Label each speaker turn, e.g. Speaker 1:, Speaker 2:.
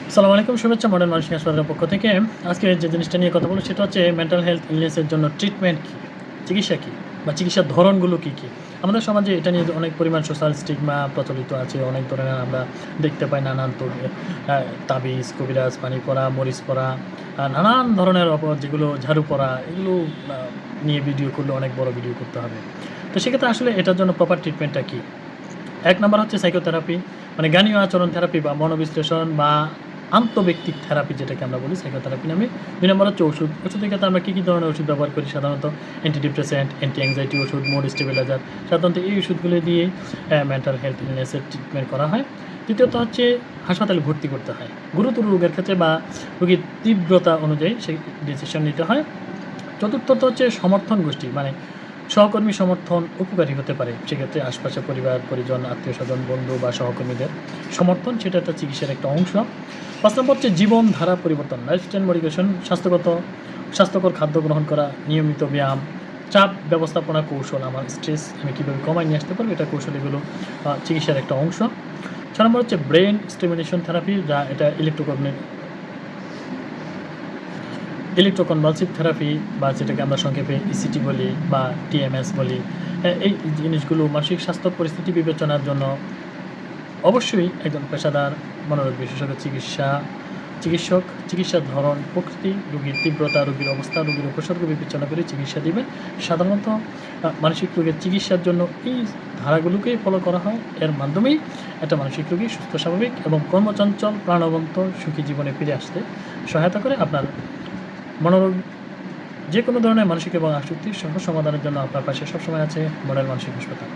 Speaker 1: আসসালামু আলাইকুম, শুভেচ্ছা মডেল মানসিক হাসপাতালের পক্ষ থেকে। আজকে যে জিনিসটা নিয়ে কথা বলব সেটা হচ্ছে মেন্টাল হেলথ ইলনেসের জন্য ট্রিটমেন্ট কী, চিকিৎসা কী বা চিকিৎসার ধরনগুলো কী, কী? আমাদের সমাজে এটা নিয়ে অনেক পরিমাণ সোশ্যাল স্টিগমা প্রচলিত আছে। অনেক ধরনের আমরা দেখতে পাই নানান তাবিজ, কবিরাজ, পানি পড়া, মরিচ পড়া, নানান ধরনের যেগুলো ঝাড়ু পড়া, এগুলো আ নিয়ে ভিডিও করলে অনেক বড় ভিডিও করতে হবে। তো সেক্ষেত্রে আসলে এটার জন্য প্রপার ট্রিটমেন্টটা কী? ১ নাম্বার হচ্ছে সাইকোথেরাপি, মানে জ্ঞানীয় আচরণ থেরাপি বা মনোবিশ্লেষণ বা আন্তঃব্যক্তিক থেরাপি যেটাকে আমরা বলি সাইকোথেরাপি নামে। ২ নম্বর হচ্ছে ওষুধ। ওষুধের ক্ষেত্রে আমরা কী ধরনের ওষুধ ব্যবহার করি? সাধারণত অ্যান্টি ডিপ্রেসেন্ট, অ্যান্টি অ্যাংজাইটি ওষুধ, মুড স্টেবিলাইজার। সাধারণত এই ওষুধগুলো দিয়েই মেন্টাল হেলথ ইলনেসের ট্রিটমেন্ট করা হয়। তৃতীয়ত হচ্ছে হাসপাতালে ভর্তি করতে হয়। গুরুতর রোগের ক্ষেত্রে বা রোগীর তীব্রতা অনুযায়ী সেই ডিসিশন নিতে হয়। চতুর্থত হচ্ছে সমর্থন গোষ্ঠী, মানে সহকর্মী সমর্থন উপকারী হতে পারে। সেক্ষেত্রে আশপাশের পরিবার, পরিজন, আত্মীয়স্বজন, বন্ধু বা সহকর্মীদের সমর্থন সেটা একটা চিকিৎসার একটা অংশ। ৫ নম্বর হচ্ছে জীবনধারা পরিবর্তন, লাইফস্টাইল মডিফিকেশন, স্বাস্থ্যকর খাদ্য গ্রহণ করা, নিয়মিত ব্যায়াম, চাপ ব্যবস্থাপনা কৌশল, আমার স্ট্রেস আমি কীভাবে কমায় নিয়ে আসতে পারবো, এটা কৌশল, এগুলো চিকিৎসার একটা অংশ। ৬ নম্বর হচ্ছে ব্রেন স্টিমুলেশন থেরাপি, যা এটা ইলেকট্রোকনভালসিভ থেরাপি বা যেটাকে আমরা সংক্ষেপে ইসিটি বলি বা টিএমএস বলি। এই জিনিসগুলো মানসিক স্বাস্থ্য পরিস্থিতি বিবেচনার জন্য অবশ্যই একজন পেশাদার মনোরোগ বিশেষজ্ঞ চিকিৎসার ধরন, প্রকৃতি, রোগীর তীব্রতা, রোগীর অবস্থা, রোগীর উপসর্গ বিবেচনা করে চিকিৎসা দিবেন। সাধারণত মানসিক রোগের চিকিৎসার জন্য এই ধারাগুলোকেই ফলো করা হয়। এর মাধ্যমেই একটা মানসিক রোগী সুস্থ, স্বাভাবিক এবং কর্মচঞ্চল, প্রাণবন্ত, সুখী জীবনে ফিরে আসতে সহায়তা করে। আপনার মনোরোগ যে কোনো ধরনের মানসিক এবং আসক্তির সহ সমাধানের জন্য আপনার পাশে সবসময় আছে মডেল মানসিক হাসপাতাল।